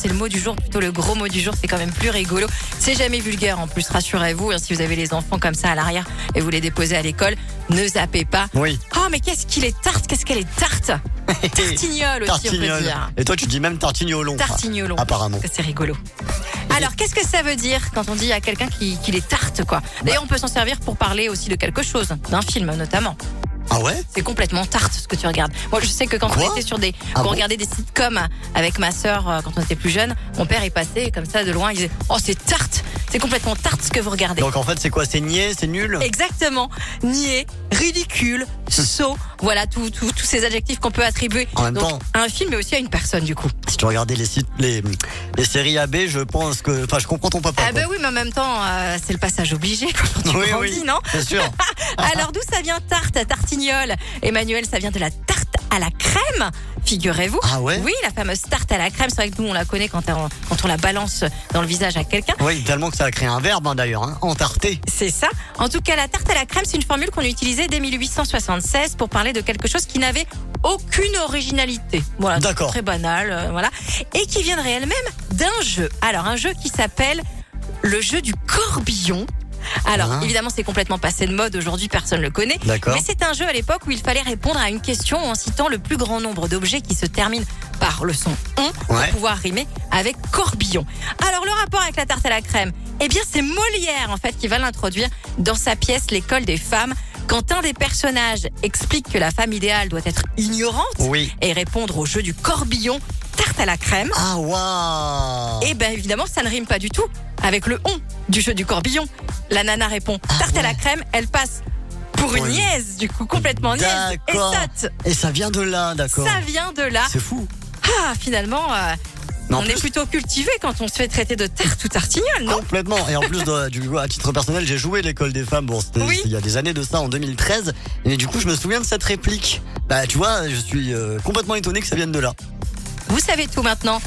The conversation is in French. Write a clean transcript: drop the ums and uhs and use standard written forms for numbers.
C'est le mot du jour, plutôt le gros mot du jour, c'est quand même plus rigolo. C'est jamais vulgaire en plus, rassurez-vous. Si vous avez les enfants comme ça à l'arrière et vous les déposez à l'école, ne zappez pas. Oui. Oh, mais qu'est-ce qu'il est tarte, qu'est-ce qu'elle est tarte. Tartignole aussi, on peut Tartignole. dire. Et toi, tu dis même tartignolon. Tartignolon. Apparemment. C'est rigolo. Alors, qu'est-ce que ça veut dire quand on dit à quelqu'un qu'il est tarte, quoi? D'ailleurs, on peut s'en servir pour parler aussi de quelque chose, d'un film notamment. Ah ouais? C'est complètement tarte ce que tu regardes. Moi, je sais que quand Quoi? on était sur des, Ah quand on bon regardait des sitcoms avec ma sœur quand on était plus jeune, mon père est passé comme ça de loin, il disait "Oh, c'est tarte, c'est complètement tarte ce que vous regardez." Donc en fait, c'est quoi? C'est niais, c'est nul? Exactement, niais, ridicule, sot, voilà tous ces adjectifs qu'on peut attribuer En même donc, temps. à un film mais aussi à une personne du coup. Si tu regardais les séries AB, je pense que. Enfin, je comprends ton papa. Ah quoi. ben oui, mais en même temps, c'est le passage obligé quand tu Oui, grandis, oui. non? C'est sûr. Alors d'où ça vient tarte, tartignole? Emmanuel, ça vient de la tarte à la crème, figurez-vous. Ah ouais? Oui, la fameuse tarte à la crème, c'est vrai que nous on la connaît quand on la balance dans le visage à quelqu'un. Oui, tellement que ça a créé un verbe d'ailleurs, hein, entarter. C'est ça. En tout cas, la tarte à la crème, c'est une formule qu'on utilisait dès 1876 pour parler de quelque chose qui n'avait aucune originalité. Voilà, D'accord. très banal, voilà. Et qui viendrait elle-même d'un jeu. Alors, un jeu qui s'appelle le jeu du corbillon. Alors, Ah. évidemment, c'est complètement passé de mode. Aujourd'hui, personne ne le connaît. D'accord. Mais c'est un jeu à l'époque où il fallait répondre à une question en citant le plus grand nombre d'objets qui se terminent par le son on pour Ouais. pouvoir rimer avec corbillon. Alors, le rapport avec la tarte à la crème, eh bien, c'est Molière, en fait, qui va l'introduire dans sa pièce L'école des femmes. Quand un des personnages explique que la femme idéale doit être ignorante Oui. et répondre au jeu du corbillon, tarte à la crème, Ah waouh. et bien évidemment, ça ne rime pas du tout avec le on du jeu du corbillon. La nana répond tarte à la crème, elle passe pour une Oui. niaise, du coup, complètement niaise. Et D'accord. ça, Et ça vient de là, d'accord. ça vient de là. C'est fou. Ah, finalement, Mais en on est plus- plutôt cultivé quand on se fait traiter de tarte ou tartignole, non? Complètement. Et en plus, du coup, à titre personnel, j'ai joué l'école des femmes. Bon, c'était Oui. il y a des années de ça, en 2013. Et du coup, je me souviens de cette réplique. Bah, tu vois, je suis complètement étonné que ça vienne de là. Vous savez tout maintenant.